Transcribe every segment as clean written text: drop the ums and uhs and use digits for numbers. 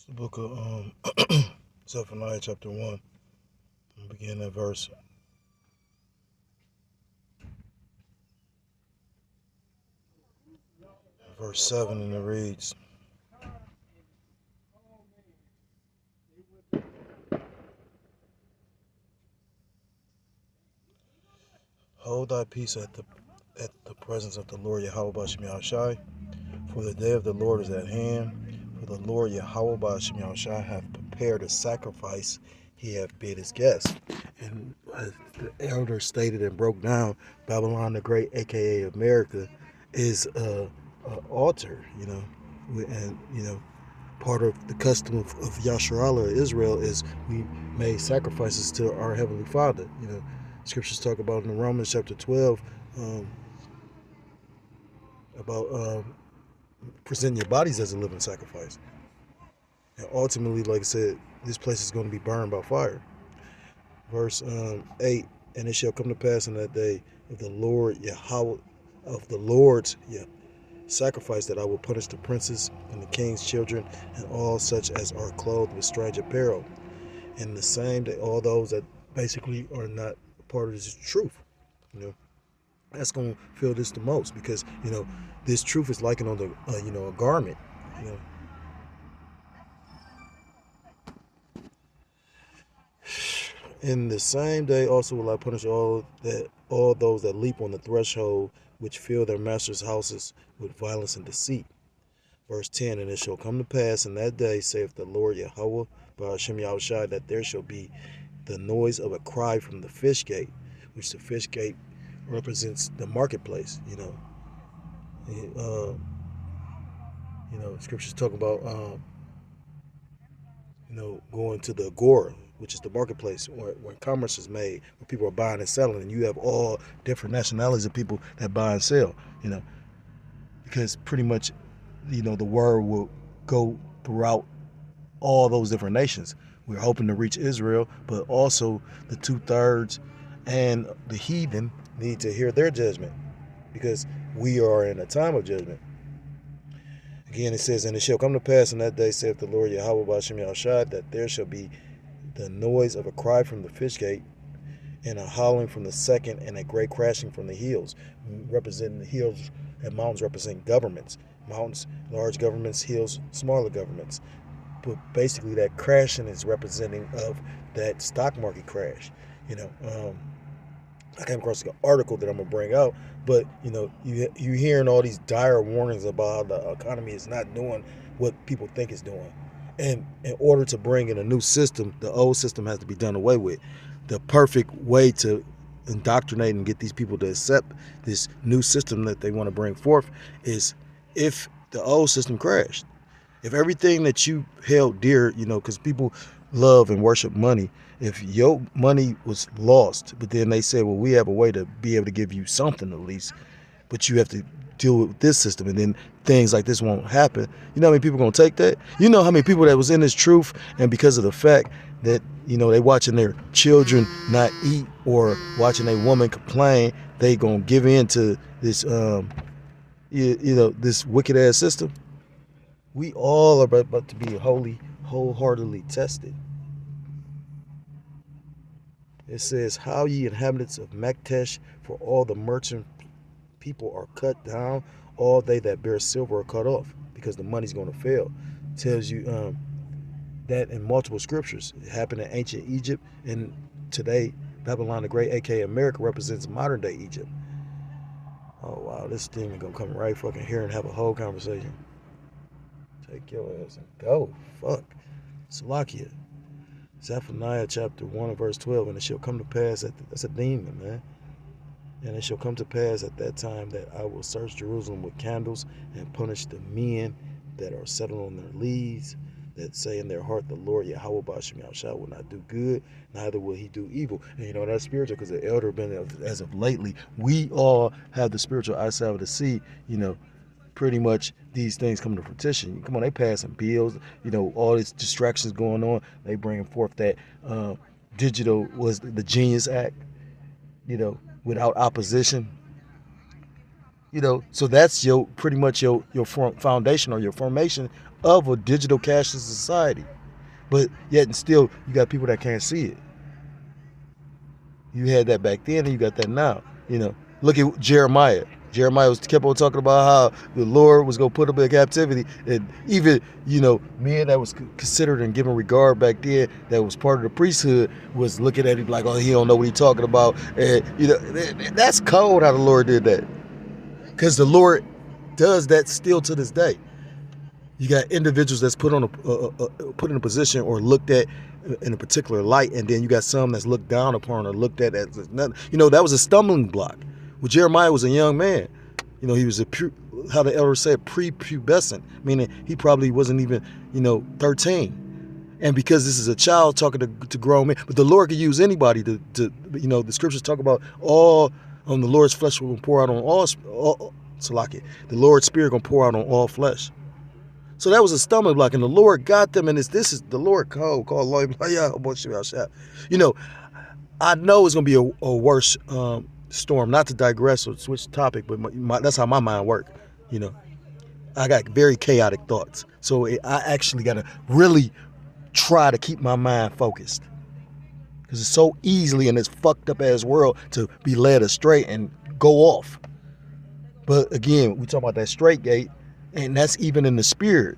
The book of Zephaniah chapter 1. We'll begin at verse 7, and it reads, Hold thy peace at the presence of the Lord Yahweh B'Shem Yahushai, for the day of the Lord is at hand. For the Lord Yahweh B'Shem Yahushai hath prepared a sacrifice, he hath bid his guests. And as the elder stated and broke down, Babylon the Great, aka America, is a altar, and part of the custom of Yasharallah, Israel, is we made sacrifices to our Heavenly Father. Scriptures talk about in Romans chapter 12 about presenting your bodies as a living sacrifice. And ultimately, like I said, this place is going to be burned by fire. Verse 8, and it shall come to pass in that day of the Lord Yahweh, of the Lord's sacrifice, that I will punish the princes and the king's children and all such as are clothed with strange apparel. And the same day, all those that basically are not part of this truth, that's going to feel this the most, because this truth is likened on the a garment. In the same day also will I punish all those that leap on the threshold, which fill their masters' houses with violence and deceit. Verse 10, and it shall come to pass in that day, saith the Lord Yahweh B'Shem Yahushai, that there shall be the noise of a cry from the fish gate, which the fish gate represents the marketplace. Scriptures talk about going to the agora, which is the marketplace where commerce is made, where people are buying and selling, and you have all different nationalities of people that buy and sell. Because pretty much, the word will go throughout all those different nations. We're hoping to reach Israel, but also the 2/3 and the heathen need to hear their judgment, because we are in a time of judgment. Again, it says, and it shall come to pass in that day, saith the Lord Yahweh B'Shem Yahushai, that there shall be the noise of a cry from the fish gate, and a howling from the second, and a great crashing from the hills. Representing the hills and mountains represent governments. Mountains, large governments; hills, smaller governments. But basically, that crashing is representing of that stock market crash. I came across an article that I'm gonna bring out, but you hearing all these dire warnings about how the economy is not doing what people think it's doing. And in order to bring in a new system, the old system has to be done away with. The perfect way to indoctrinate and get these people to accept this new system that they want to bring forth is if the old system crashed. If everything that you held dear, because people love and worship money, if your money was lost, but then they say, well, we have a way to be able to give you something at least, but you have to deal with this system, and then things like this won't happen. You know how many people are going to take that? You know how many people that was in this truth, and because of the fact that, they watching their children not eat or watching a woman complain, they going to give in to this, this wicked ass system. We all are about to be wholeheartedly tested. It says, how ye inhabitants of Maktesh, for all the merchant people are cut down, all they that bear silver are cut off, because the money's going to fail. It tells you that in multiple scriptures. It happened in ancient Egypt, and today Babylon the Great, aka America, represents modern day Egypt. Oh wow, this thing is gonna come right fucking here and have a whole conversation. Take your ass and go. Fuck. Salakia. Zephaniah chapter 1 and verse 12, and it shall come to pass that's a demon, man. And it shall come to pass at that time that I will search Jerusalem with candles, and punish the men that are settled on their leads, that say in their heart, the Lord Yahweh B'Shem Yahushai will not do good, neither will he do evil. And that's spiritual, because the elder been, as of lately, we all have the spiritual eyesight of the sea, pretty much these things come to fruition. Come on, they passing bills, all these distractions going on. They bringing forth that digital was the Genius Act, without opposition. So that's pretty much your foundation or your formation of a digital cashless society. But yet and still, you got people that can't see it. You had that back then and you got that now. Look at Jeremiah. Jeremiah kept on talking about how the Lord was going to put him in captivity. And even, men that was considered and given regard back then that was part of the priesthood was looking at him like, oh, he don't know what he's talking about. And, that's cold how the Lord did that. Because the Lord does that still to this day. You got individuals that's put in a position or looked at in a particular light, and then you got some that's looked down upon or looked at as nothing. That was a stumbling block. Well, Jeremiah was a young man. He was how the elders said, prepubescent, meaning he probably wasn't even, 13. And because this is a child talking to grown men, but the Lord could use anybody to the scriptures talk about all the Lord's flesh will pour out on all the Lord's spirit gonna pour out on all flesh. So that was a stumbling block, and the Lord got them, and this is the Lord called Lord. I know it's gonna be a worse storm. Not to digress or switch topic, but that's how my mind works. I got very chaotic thoughts, so I actually got to really try to keep my mind focused, because it's so easily in this fucked up ass world to be led astray and go off. But again, we talk about that straight gate, and that's even in the spirit,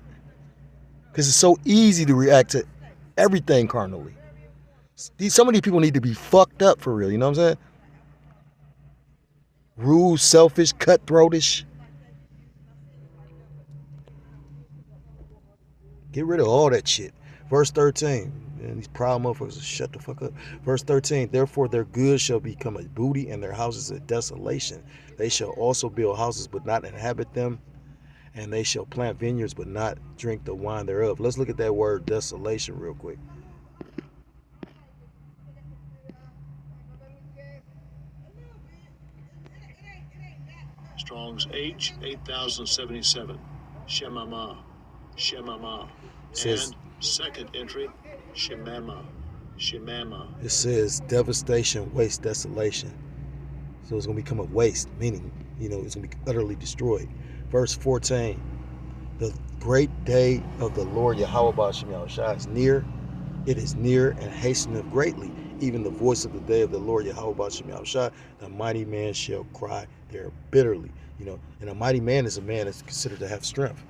because it's so easy to react to everything carnally. Some of these people need to be fucked up for real. You know what I'm saying? Rude, selfish, cutthroatish. Get rid of all that shit. Verse 13. Man, these proud motherfuckers, shut the fuck up. Verse 13. Therefore their goods shall become a booty, and their houses a desolation. They shall also build houses, but not inhabit them. And they shall plant vineyards, but not drink the wine thereof. Let's look at that word desolation real quick. Strong's H 8077. Shemama. Says, and second entry, Shemama. It says devastation, waste, desolation. So it's going to become a waste, meaning, it's going to be utterly destroyed. Verse 14. The great day of the Lord Yahweh Ba'ashem Yahushua is near. It is near and hasteneth greatly. Even the voice of the day of the Lord Yahweh Ba'ashem Yahushua, the mighty man shall cry there bitterly. And a mighty man is a man that's considered to have strength.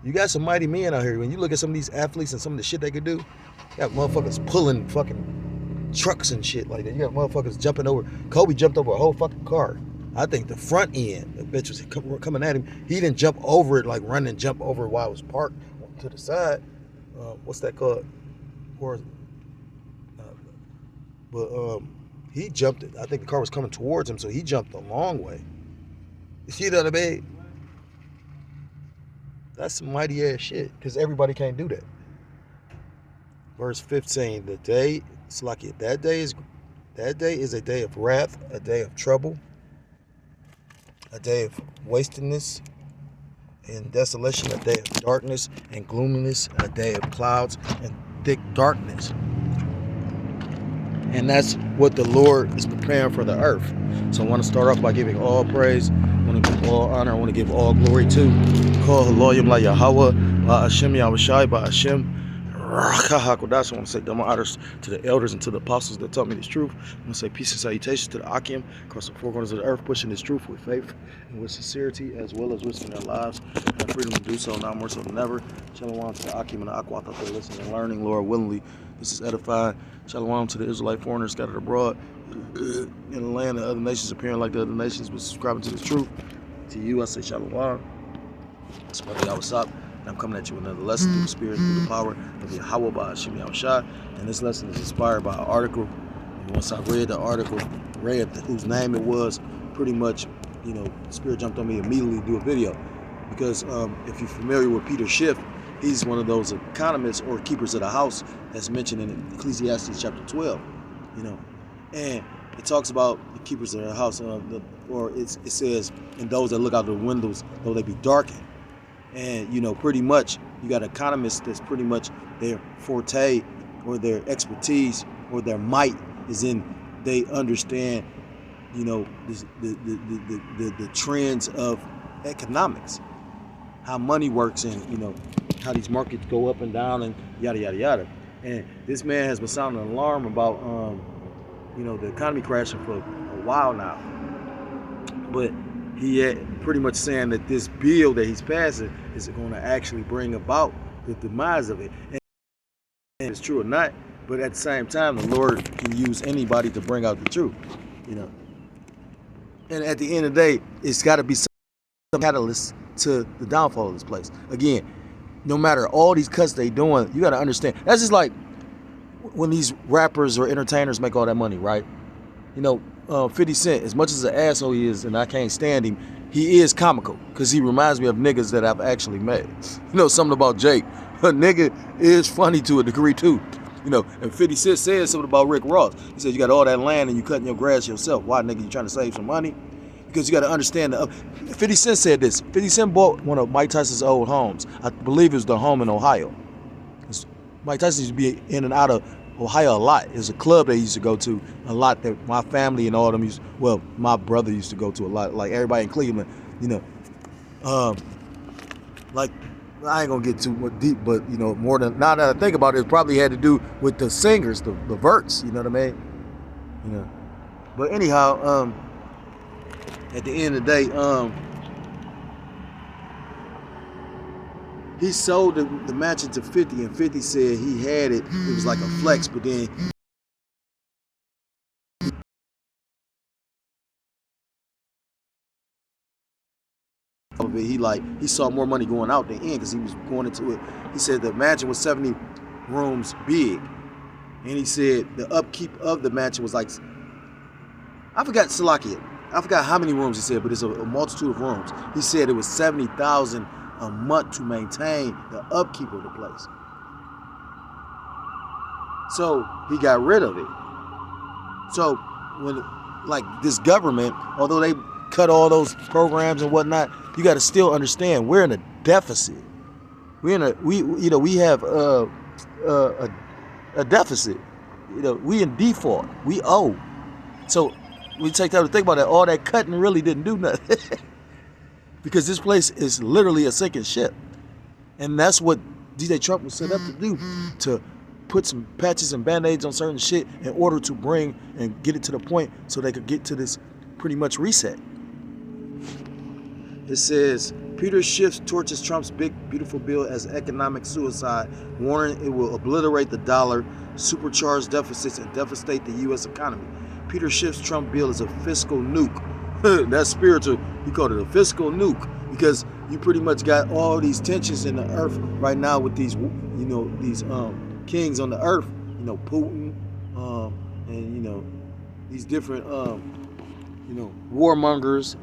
You got some mighty men out here. When you look at some of these athletes and some of the shit they could do, you got motherfuckers pulling fucking trucks and shit like that. You got motherfuckers jumping over. Kobe jumped over a whole fucking car. I think the front end, the bitch was coming at him. He didn't jump over it, like run and jump over it while it was parked to the side. What's that called? He jumped it. I think the car was coming towards him, so he jumped a long way. You know what I mean? That's some mighty ass shit, because everybody can't do that. Verse 15, that day is a day of wrath, a day of trouble, a day of wastedness and desolation, a day of darkness and gloominess, a day of clouds and thick darkness. And that's what the Lord is preparing for the earth. So I want to start off by giving all praise. I want to give all honor. I want to give all glory to Call Haloyim La Yahweh, Ba'ashem Yahushai, Ba'ashem Rakahakodas. I want to say double honors to the elders and to the apostles that taught me this truth. I want to say peace and salutations to the Akim across the four corners of the earth, pushing this truth with faith and with sincerity, as well as risking their lives and freedom to do so, now more so than ever. Shalom to the Akim and the Aqua. I thought they were listening and learning, Lord willing. This is edifying. Shalom to the Israelite foreigners scattered abroad in the land of other nations, appearing like the other nations, but subscribing to the truth. To you, I say shalom. It's my name, what's up? And I'm coming at you with another lesson through the spirit, through the power of Yahweh Ba'ashem Yahushua. And this lesson is inspired by an article. And once I read the article, read whose name it was, pretty much, the spirit jumped on me immediately to do a video. Because if you're familiar with Peter Schiff, he's one of those economists or keepers of the house that's mentioned in Ecclesiastes chapter 12, and it talks about the keepers of the house, it says, and those that look out the windows, though they be darkened. And, pretty much, you got economists that's pretty much their forte or their expertise or their might is in, they understand, the trends of economics. how money works and, how these markets go up and down and yada, yada, yada. And this man has been sounding an alarm about, the economy crashing for a while now. But he had pretty much saying that this bill that he's passing is going to actually bring about the demise of it. And it's true or not, but at the same time, the Lord can use anybody to bring out the truth, And at the end of the day, it's got to be some catalyst to the downfall of this place. Again, no matter all these cuts they doing, you got to understand. That's just like when these rappers or entertainers make all that money, right? 50 Cent, as much as an asshole he is, and I can't stand him, he is comical because he reminds me of niggas that I've actually met. Something about Jake. A nigga is funny to a degree too. And 50 Cent said something about Rick Ross. He said, you got all that land and you cutting your grass yourself. Why, nigga, you trying to save some money? Because you got to understand, 50 Cent said this. 50 Cent bought one of Mike Tyson's old homes. I believe it was the home in Ohio. Mike Tyson used to be in and out of Ohio a lot. It was a club they used to go to a lot that my family and all of them my brother used to go to a lot, like everybody in Cleveland, like, I ain't gonna get too much deep, but more than, now that I think about it, it probably had to do with the singers, the verts, you know what I mean? But anyhow, at the end of the day, he sold the mansion to 50, and 50 said he had it. It was like a flex, but then he saw more money going out than in because he was going into it. He said the mansion was 70 rooms big, and he said the upkeep of the mansion was like, I forgot Salakia. I forgot how many rooms he said, but it's a multitude of rooms. He said it was $70,000 a month to maintain the upkeep of the place. So he got rid of it. So when, like, this government, although they cut all those programs and whatnot, you got to still understand we're in a deficit. We have a deficit. We in default. We owe. So we take time to think about that. All that cutting really didn't do nothing. Because this place is literally a sinking ship. And that's what DJ Trump was set up to do, to put some patches and band-aids on certain shit in order to bring and get it to the point so they could get to this pretty much reset. It says, Peter Schiff torches Trump's big, beautiful bill as economic suicide, warning it will obliterate the dollar, supercharge deficits, and devastate the U.S. economy. Peter Schiff's Trump bill is a fiscal nuke. That's spiritual. He called it a fiscal nuke because you pretty much got all these tensions in the earth right now with these, these kings on the earth, Putin, and these different, warmongers,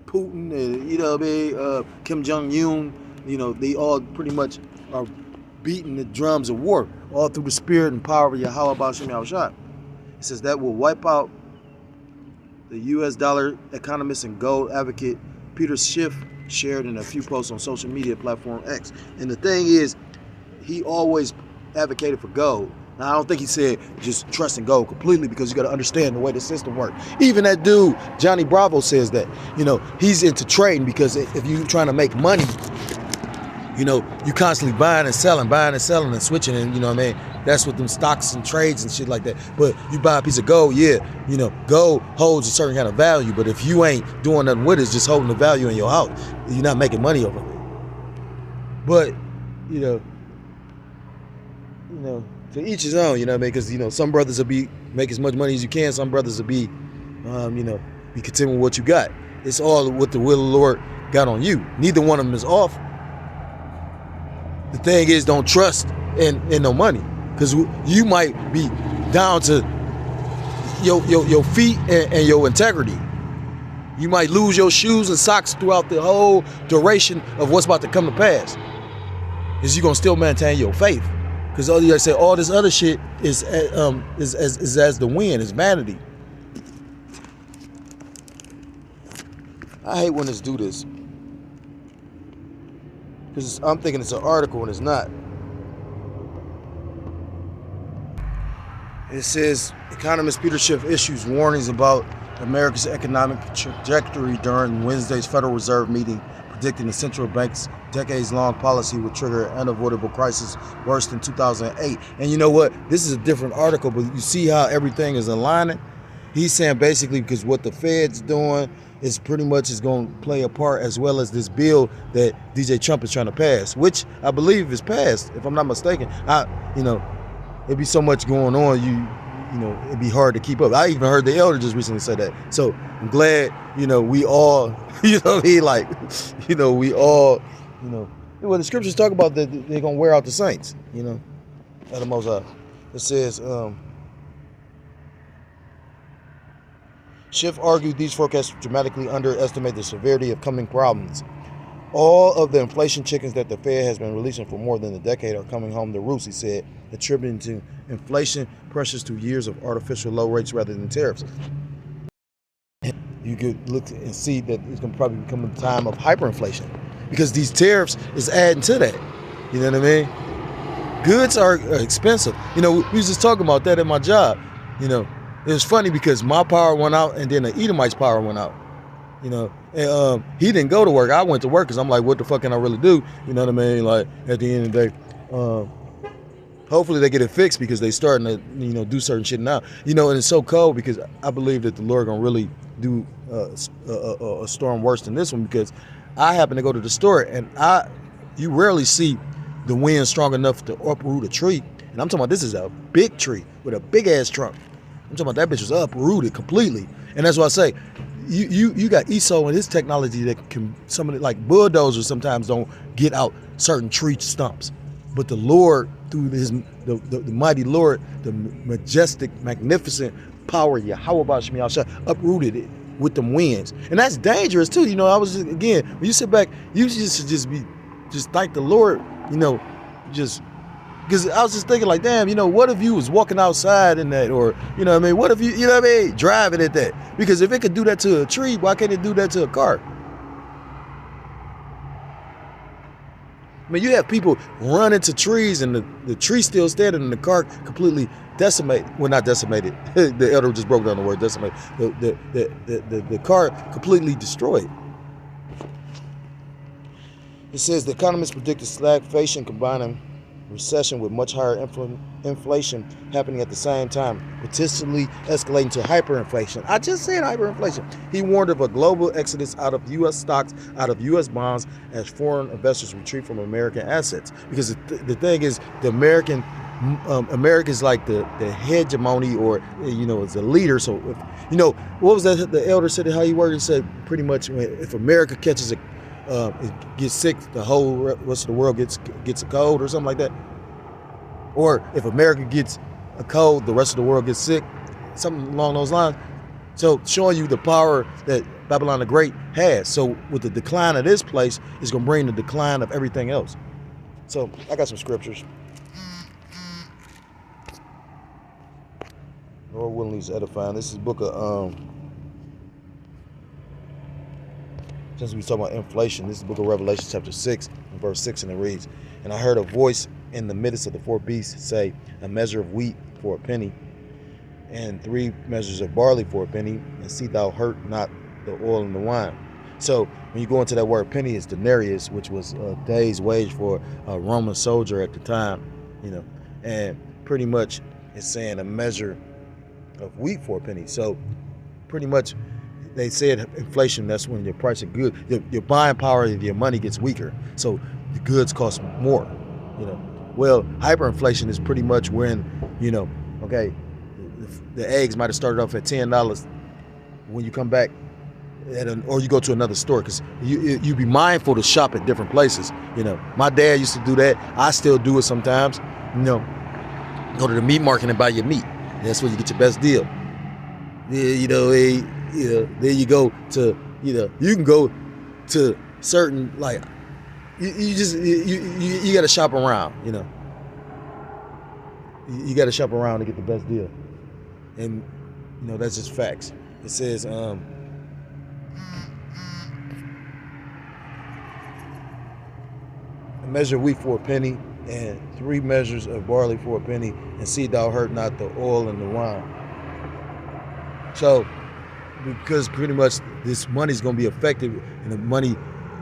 Putin, and Kim Jong-un, they all pretty much are beating the drums of war all through the spirit and power of Yahweh B'Shem Yahushua. It says that will wipe out the U.S. dollar. Economist and gold advocate Peter Schiff shared in a few posts on social media platform X. And the thing is, he always advocated for gold. Now, I don't think he said just trust in gold completely, because you got to understand the way the system works. Even that dude, Johnny Bravo, says that, he's into trading, because if you're trying to make money, you constantly buying and selling and switching, and that's what them stocks and trades and shit like that. But you buy a piece of gold, gold holds a certain kind of value, but if you ain't doing nothing with it, it's just holding the value in your house, you're not making money over it. But, to each his own, because, some brothers will make as much money as you can, some brothers will be content with what you got. It's all what the will of the Lord got on you. Neither one of them is off. The thing is, don't trust in no money, because you might be down to your feet and your integrity. You might lose your shoes and socks throughout the whole duration of what's about to come to pass. Is you gonna still maintain your faith? Because like I said, all this other shit is as the wind, is vanity. I hate when this do this, because I'm thinking it's an article and it's not. It says, economist Peter Schiff issues warnings about America's economic trajectory during Wednesday's Federal Reserve meeting, predicting the central bank's decades-long policy would trigger an unavoidable crisis worse than 2008. And you know what? This is a different article, but you see how everything is aligning? He's saying basically because what the Fed's doing is pretty much is going to play a part, as well as this bill that DJ Trump is trying to pass, which I believe is passed, if I'm not mistaken. It'd be so much going on, it'd be hard to keep up. I even heard the elder just recently say that. So I'm glad, we all, we all, well, the scriptures talk about that they're going to wear out the saints, at the Most High. It says, Schiff argued these forecasts dramatically underestimate the severity of coming problems. All of the inflation chickens that the Fed has been releasing for more than a decade are coming home to roost, he said, attributing to inflation pressures to years of artificial low rates rather than tariffs. You could look and see that it's going to probably become a time of hyperinflation because these tariffs is adding to that. You know what I mean? Goods are expensive. We was just talking about that at my job. It was funny because my power went out and then the Edomite's power went out. And he didn't go to work. I went to work because I'm like, what the fuck can I really do? You know what I mean? Like, at the end of the day, hopefully they get it fixed because they starting to, do certain shit now. And it's so cold because I believe that the Lord gonna really do a storm worse than this one, because I happen to go to the store and you rarely see the wind strong enough to uproot a tree. And I'm talking about this is a big tree with a big ass trunk. I'm talking about that bitch was uprooted completely. And that's why I say, you got Esau and his technology that can, some of it, like bulldozers sometimes don't get out certain tree stumps. But the Lord, through the mighty Lord, the majestic, magnificent power, Yahweh Shemi Shah, uprooted it with them winds. And that's dangerous too. I was just, again, when you sit back, you just thank the Lord, just because I was just thinking like, damn, what if you was walking outside in that, or, what if you, driving at that? Because if it could do that to a tree, why can't it do that to a car? You have people run into trees and the tree still standing and the car completely decimated. Well, not decimated. The elder just broke down the word decimated. The car completely destroyed. It says the economists predicted stagflation combining recession with much higher inflation happening at the same time, potentially escalating to hyperinflation. I just said hyperinflation. He warned of a global exodus out of U.S. stocks, out of U.S. bonds, as foreign investors retreat from American assets. Because the thing is, America's like the hegemony, or is a leader. So if, what was that? The elder said how he worked. He said pretty much if America catches it gets sick, the whole rest of the world gets a cold or something like that. Or if America gets a cold, the rest of the world gets sick, something along those lines. So showing you the power that Babylon the Great has. So with the decline of this place, it's going to bring the decline of everything else. So I got some scriptures. Lord willing, is edifying. This is the book of since we talking about inflation, this is the book of Revelation chapter 6 and verse 6, and it reads, and I heard a voice in the midst of the four beasts say, a measure of wheat for a penny, and 3 measures of barley for a penny, and see thou hurt not the oil and the wine. So when you go into that word penny, it's denarius, which was a day's wage for a Roman soldier at the time, and pretty much it's saying a measure of wheat for a penny. So pretty much they said inflation, that's when your price of goods, your buying power of your money gets weaker. So the goods cost more, Well, hyperinflation is pretty much when, okay, the eggs might have started off at $10 when you come back or you go to another store, because you be mindful to shop at different places. My dad used to do that. I still do it sometimes. Go to the meat market and buy your meat. That's where you get your best deal. There you go to, you can go to certain, like, you got to shop around, You got to shop around to get the best deal. And, that's just facts. It says, a measure of wheat for a penny, and 3 measures of barley for a penny, and see thou hurt not the oil and the wine. So, because pretty much this money is going to be affected, and the money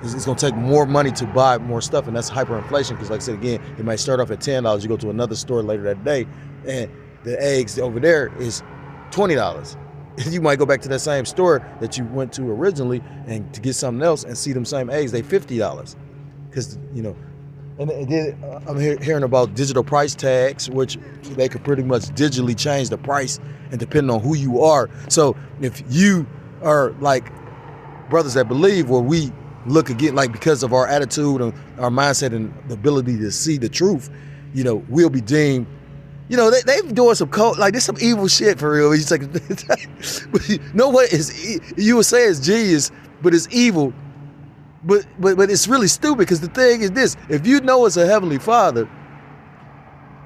it's going to take more money to buy more stuff, and that's hyperinflation. Because, like I said again, it might start off at $10. You go to another store later that day, and the eggs over there is $20. You might go back to that same store that you went to originally and to get something else and see them same eggs, they $50. Because, you know, and then I'm hearing about digital price tags, which they could pretty much digitally change the price and depending on who you are. So if you are like brothers that believe, where we look again, like because of our attitude and our mindset and the ability to see the truth, you know, we'll be deemed, you know, they doing some code, like there's some evil shit for real. It's like, you know what is, you would say it's genius, but it's evil. But it's really stupid, because the thing is this: if you know it's a heavenly Father,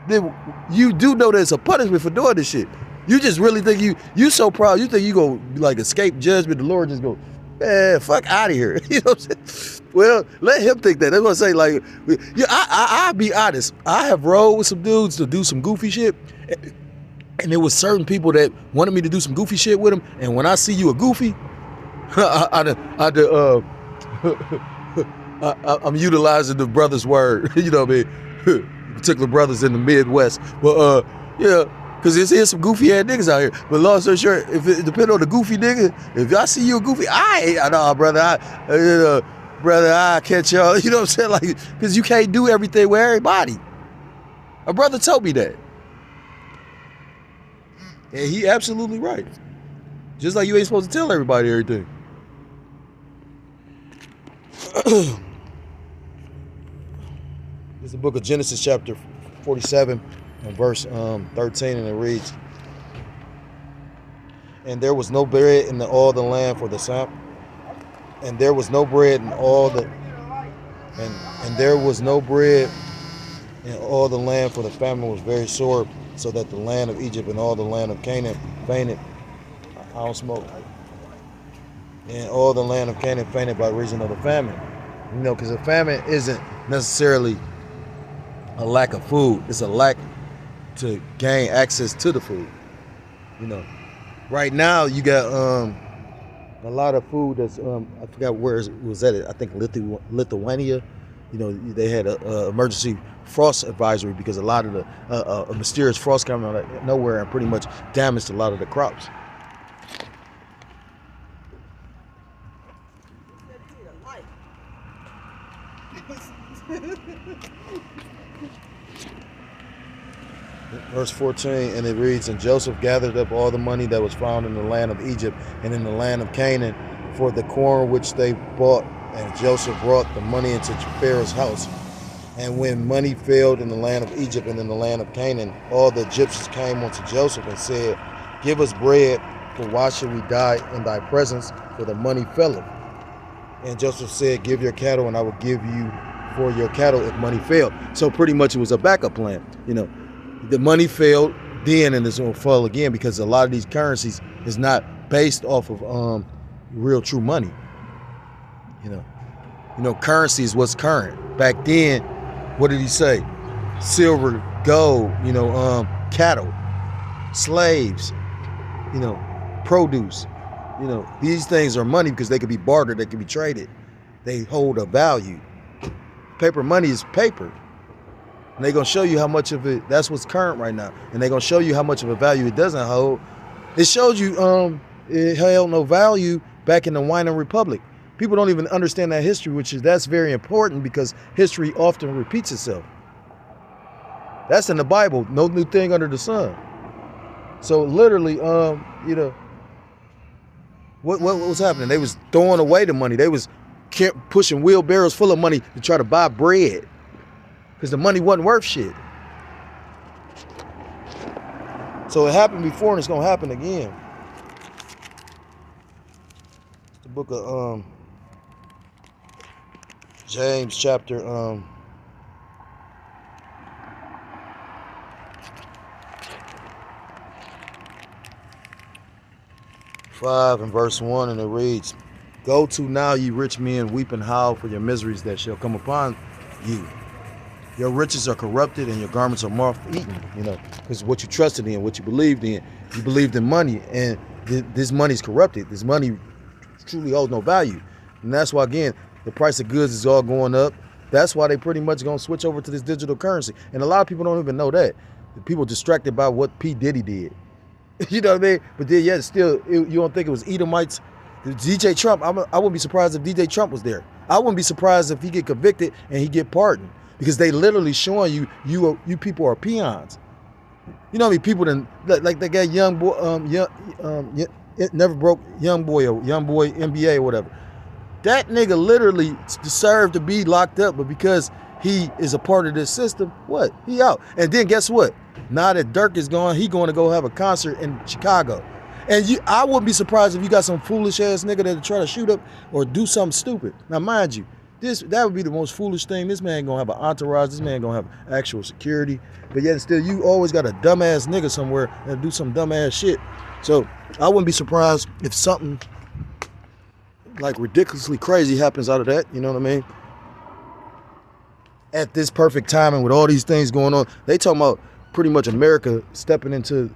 then you do know there's a punishment for doing this shit. You just really think you so proud, you think you go like escape judgment. The Lord just go, man, fuck out of here. You know what I'm saying? Well, let him think that. That's what I say. Like, yeah, I'll be honest. I have rolled with some dudes to do some goofy shit, and there was certain people that wanted me to do some goofy shit with them. And when I see you a goofy, I'm utilizing the brother's word, you know what I mean? Particular brothers in the Midwest. But yeah, because there's some goofy ass niggas out here. But long story short, if it depends on the goofy nigga, if I see you a goofy, I know, brother, I catch y'all. You know what I'm saying? Like, because you can't do everything with everybody. A brother told me that, and he absolutely right. Just like you ain't supposed to tell everybody everything. This is the book of Genesis, chapter 47 and verse 13, and it reads, and there was no bread in all the land for the famine, and there was no bread in all the there was no bread in all the land, for the famine was very sore, so that the land of Egypt and all the land of Canaan fainted. I don't smoke. And all the land of Canaan fainted by reason of the famine. You know, because the famine isn't necessarily a lack of food. It's a lack to gain access to the food. You know, right now you got a lot of food that's, I forgot where it was at. I think Lithuania. You know, they had a emergency frost advisory because a lot of the a mysterious frost came out of nowhere and pretty much damaged a lot of the crops. Verse 14, and it reads, and Joseph gathered up all the money that was found in the land of Egypt and in the land of Canaan for the corn which they bought, and Joseph brought the money into Pharaoh's house. And when money failed in the land of Egypt and in the land of Canaan, all the Egyptians came unto Joseph and said, give us bread, for why should we die in thy presence, for the money faileth? And Joseph said, give your cattle, and I will give you for your cattle if money failed. So pretty much it was a backup plan. You know, the money failed then, and it's going to fall again, because a lot of these currencies is not based off of real true money. You know, currency is what's current. Back then, what did he say? Silver, gold, you know, cattle, slaves, you know, produce. You know, these things are money because they could be bartered, they could be traded. They hold a value. Paper money is paper. And they're going to show you how much of it, that's what's current right now. And they're going to show you how much of a value it doesn't hold. It showed you it held no value back in the Winding Republic. People don't even understand that history, that's very important, because history often repeats itself. That's in the Bible, no new thing under the sun. So literally, you know, what was happening? They was throwing away the money. They was pushing wheelbarrows full of money to try to buy bread, because the money wasn't worth shit. So it happened before, and it's gonna happen again. It's the book of James, chapter 5 and verse 1, and it reads, go to now, ye rich men, weep and howl for your miseries that shall come upon you. Your riches are corrupted, and your garments are moth-eaten. You know, because what you trusted in, what you believed in money, and this money's corrupted. This money truly holds no value. And that's why, again, The price of goods is all going up. That's why they pretty much going to switch over to this digital currency. And a lot of people don't even know that. People distracted by what P. Diddy did. You know what I mean? But then, yeah, still, you don't think it was Edomites. DJ Trump, I wouldn't be surprised if DJ Trump was there. I wouldn't be surprised if he get convicted and he get pardoned, because they literally showing you people are peons. You know what I mean? People like that guy, young boy, never broke young boy NBA or whatever. That nigga literally deserved to be locked up, but because he is a part of this system, what? He out. And then guess what? Now that Dirk is gone, he going to go have a concert in Chicago. And I wouldn't be surprised if you got some foolish ass nigga that'll try to shoot up or do something stupid. Now, mind you, that would be the most foolish thing. This man gonna have an entourage. This man gonna have actual security. But yet still, you always got a dumbass nigga somewhere that'll do some dumbass shit. So I wouldn't be surprised if something like ridiculously crazy happens out of that. You know what I mean? At this perfect timing with all these things going on, they talking about pretty much America stepping into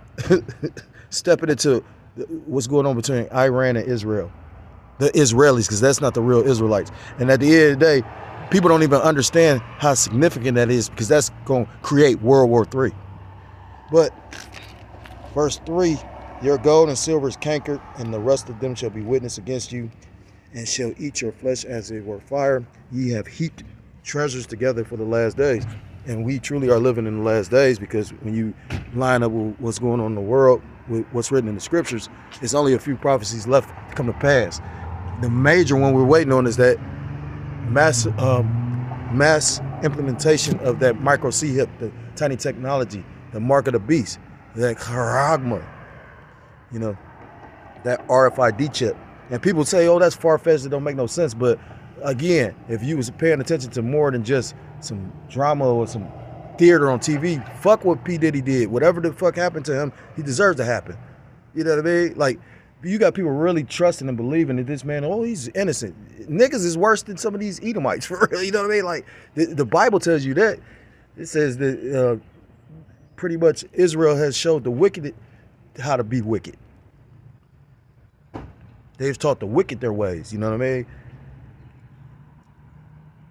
what's going on between Iran and Israel. The Israelis, because that's not the real Israelites. And at the end of the day, people don't even understand how significant that is, because that's going to create World War III. But verse 3, your gold and silver is cankered, and the rest of them shall be witness against you, and shall eat your flesh as it were fire. Ye have heaped treasures together for the last days. And we truly are living in the last days, because when you line up with what's going on in the world, with what's written in the scriptures, it's only a few prophecies left to come to pass. The major one we're waiting on is that mass implementation of that micro C-hip, the tiny technology, the mark of the beast, that charagma, that RFID chip. And people say, oh, that's far-fetched, it don't make no sense. But again, if you was paying attention to more than just some drama or some theater on TV, fuck what P. Diddy did. Whatever the fuck happened to him, he deserves to happen. You know what I mean? Like, you got people really trusting and believing that this man, oh, he's innocent. Niggas is worse than some of these Edomites, for real. You know what I mean? Like, the Bible tells you that. It says that pretty much Israel has showed the wicked how to be wicked. They've taught the wicked their ways. You know what I mean?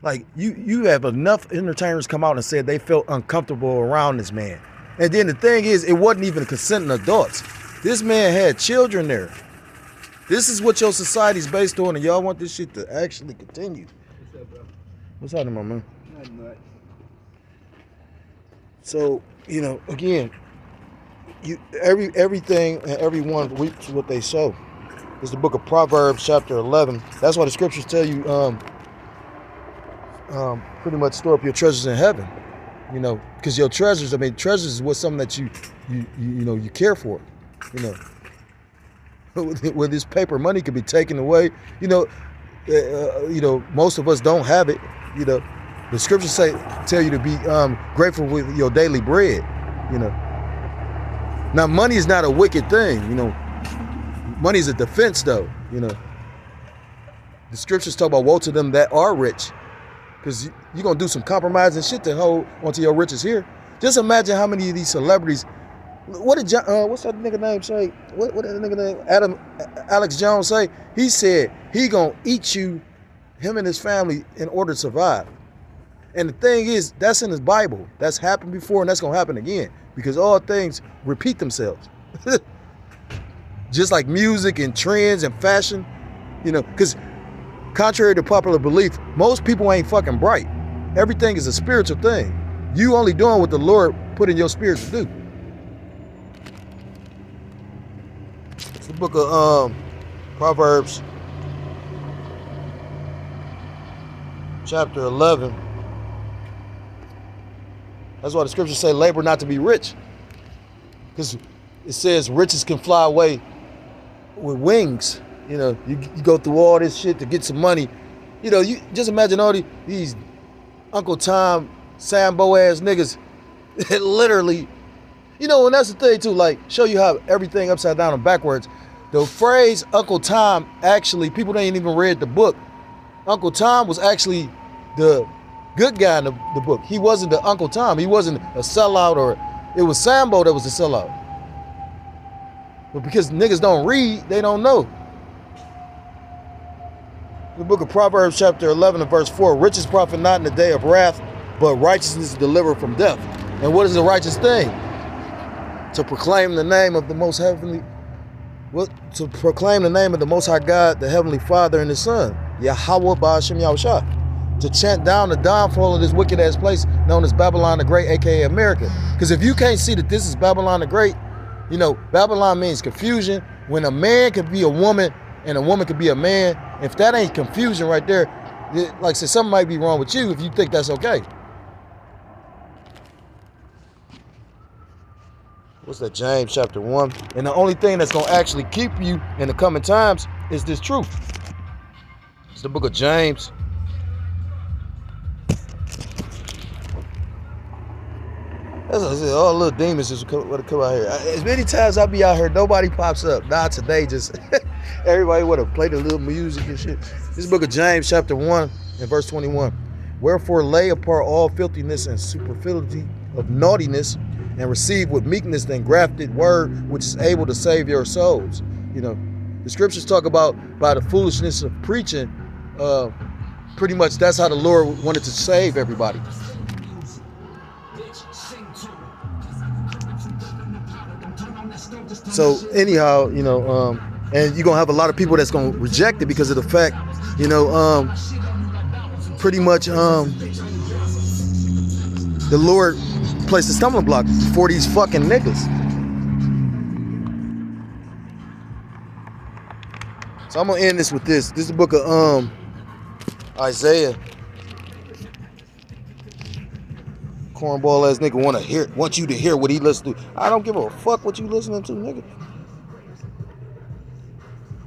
Like, you have enough entertainers come out and said they felt uncomfortable around this man. And then the thing is, it wasn't even consenting adults. This man had children there. This is what your society's based on, and y'all want this shit to actually continue. What's up, bro? What's happening, my man? Nothing much. So, again, everything and everyone reaps what they sow. It's the book of Proverbs, chapter 11. That's why the scriptures tell you pretty much store up your treasures in heaven. Because your treasures, treasures is what's something that you care for. Where this paper money could be taken away, most of us don't have it. The scriptures tell you to be grateful with your daily bread. Now money is not a wicked thing. Money is a defense, though. The scriptures talk about woe to them that are rich, because you're gonna do some compromising shit to hold onto your riches here. Just imagine how many of these celebrities. What did what's that nigga name say? What that nigga name? Alex Jones say? He said he gonna eat you, him and his family, in order to survive. And the thing is, that's in his Bible. That's happened before, and that's gonna happen again, because all things repeat themselves. Just like music and trends and fashion, because contrary to popular belief, most people ain't fucking bright. Everything is a spiritual thing. You only doing what the Lord put in your spirit to do. It's the book of Proverbs, chapter 11. That's why the scriptures say labor not to be rich. Because it says riches can fly away with wings. You go through all this shit to get some money. You just imagine all these Uncle Tom, Sambo ass niggas that literally, and that's the thing too, like, show you how everything upside down and backwards. The phrase Uncle Tom, actually, people ain't even read the book. Uncle Tom was actually the good guy in the book. He wasn't the Uncle Tom. He wasn't a sellout, or it was Sambo that was the sellout. But because niggas don't read, they don't know. The book of Proverbs chapter 11 and verse 4. Riches profit not in the day of wrath, but righteousness deliver from death. And what is a righteous thing? To proclaim the name of the most heavenly, to proclaim the name of the Most High God, the Heavenly Father and His Son, Yahweh Ba'ashem Yahushua. To chant down the downfall of this wicked ass place known as Babylon the Great, aka America. Because if you can't see that this is Babylon the Great, you know, Babylon means confusion. When a man could be a woman and a woman could be a man, if that ain't confusion right there, like I said, something might be wrong with you if you think that's okay. What's that? James chapter 1. And the only thing that's going to actually keep you in the coming times is this truth. It's the book of James. That's all little demons just come out here. As many times I be out here, nobody pops up. Nah, today just everybody would have played a little music and shit. This book of James chapter 1 and verse 21. Wherefore lay apart all filthiness and superfluity of naughtiness, and receive with meekness the engrafted word which is able to save your souls. You know, the scriptures talk about by the foolishness of preaching. Pretty much that's how the Lord wanted to save everybody. So anyhow, you know, and you're gonna have a lot of people that's gonna reject it because of the fact, you know, pretty much the Lord placed a stumbling block for these fucking niggas. So I'm gonna end this with this. This is the book of Isaiah. Cornball ass nigga want you to hear what he listens to. I don't give a fuck what you listening to, nigga.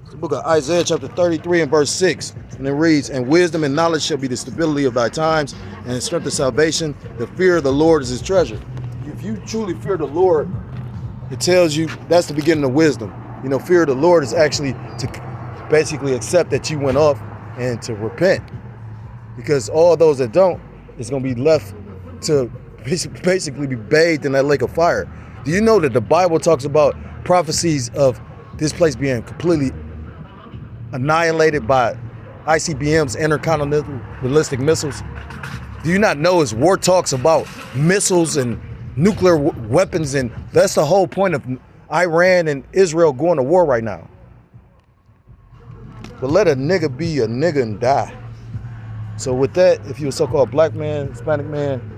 It's the book of Isaiah chapter 33 and verse 6. And it reads, and wisdom and knowledge shall be the stability of thy times, and the strength of salvation. The fear of the Lord is his treasure. If you truly fear the Lord, it tells you that's the beginning of wisdom. You know, fear of the Lord is actually to basically accept that you went off and to repent. Because all those that don't, is going to be left to basically be bathed in that lake of fire. Do you know that the Bible talks about prophecies of this place being completely annihilated by ICBMs, intercontinental ballistic missiles? Do you not know his war talks about missiles and nuclear weapons, and that's the whole point of Iran and Israel going to war right now. But let a nigga be a nigga and die. So with that, if you're a so-called black man, Hispanic man,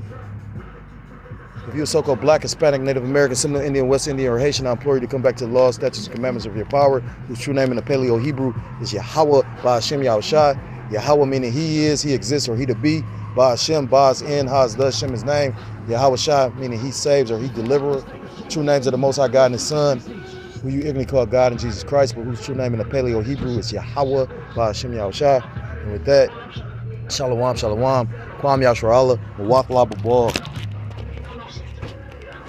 if you're a so-called black, Hispanic, Native American, Seminole Indian, West Indian, or Haitian, I implore you to come back to the law, statutes, and commandments of your power, whose true name in the Paleo-Hebrew is Yahweh Ba'ashem Yahushua. Yahweh meaning he is, he exists, or he to be. Ba'ashem, Ba'as in, Haz, does Shem his name. Yahushua meaning he saves or he deliverer. True names of the Most High God and his Son, who you ignorantly call God and Jesus Christ, but whose true name in the Paleo-Hebrew is Yahweh Ba'ashem Yahushua. And with that, Shalom, Shalom, Kwam Yashra Allah, Mawaf Labba Ball.